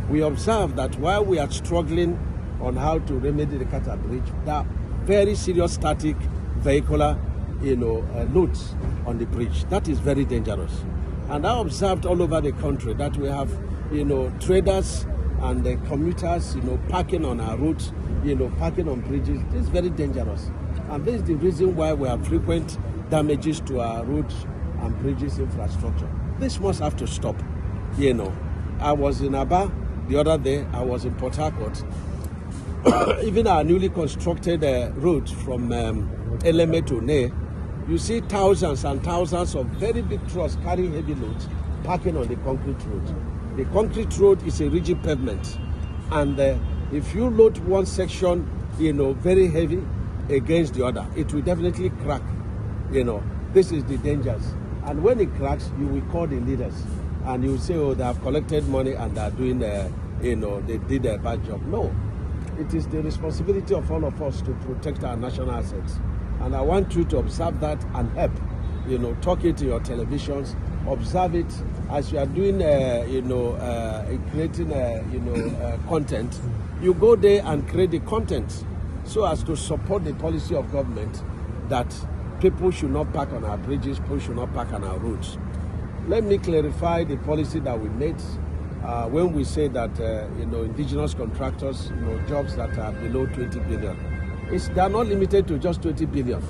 we observe that while we are struggling on how to remedy the Kata Bridge, there are very serious static vehicular, loads on the bridge. That is very dangerous. And I observed all over the country that we have, traders and commuters, parking on our roads, parking on bridges. This is very dangerous. And this is the reason why we have frequent damages to our roads and bridges infrastructure. This must have to stop. I was in Aba the other day. I was in Port Harcourt. Even our newly constructed road from Eleme to Ne, you see thousands and thousands of very big trucks carrying heavy loads parking on the concrete road. The concrete road is a rigid pavement, and if you load one section, very heavy against the other, it will definitely crack. This is the dangers. And when it cracks, you will call the leaders, and you will say, oh, they have collected money and they are doing, they did a bad job. No. It is the responsibility of all of us to protect our national assets. And I want you to observe that and help. Talk it to your televisions, observe it as you are doing, creating, content. You go there and create the content so as to support the policy of government that people should not park on our bridges, people should not park on our roads. Let me clarify the policy that we made. When we say that, indigenous contractors, jobs that are below 20 billion, they are not limited to just 20 billion.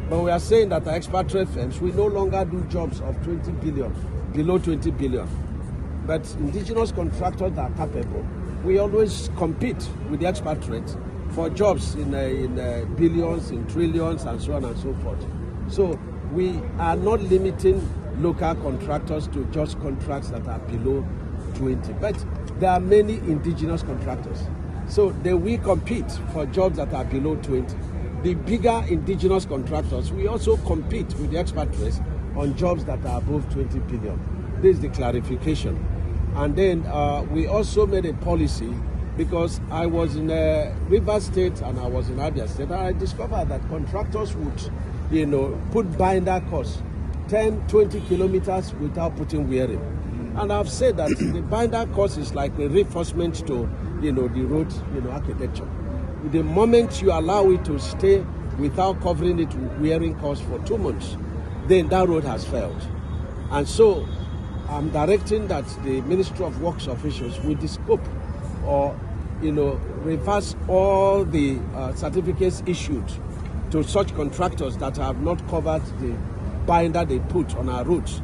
But we are saying that our expatriate firms, we no longer do jobs of 20 billion, below 20 billion. But indigenous contractors that are capable, we always compete with the expatriates for jobs in billions, in trillions, and so on and so forth. So we are not limiting local contractors to just contracts that are below 20, but there are many indigenous contractors, so we compete for jobs that are below 20. The bigger indigenous contractors, we also compete with the expatriates on jobs that are above 20 billion. This is the clarification. And then we also made a policy, because I was in Rivers State and I was in Abia State, and I discovered that contractors would put binder costs 10, 20 kilometers without putting wearing. And I've said that the binder cost is like a reinforcement to, the road, architecture. The moment you allow it to stay without covering it with wearing costs for 2 months, then that road has failed. And so I'm directing that the Ministry of Works officials will descope or, reverse all the certificates issued to such contractors that have not covered the binder they put on our roads.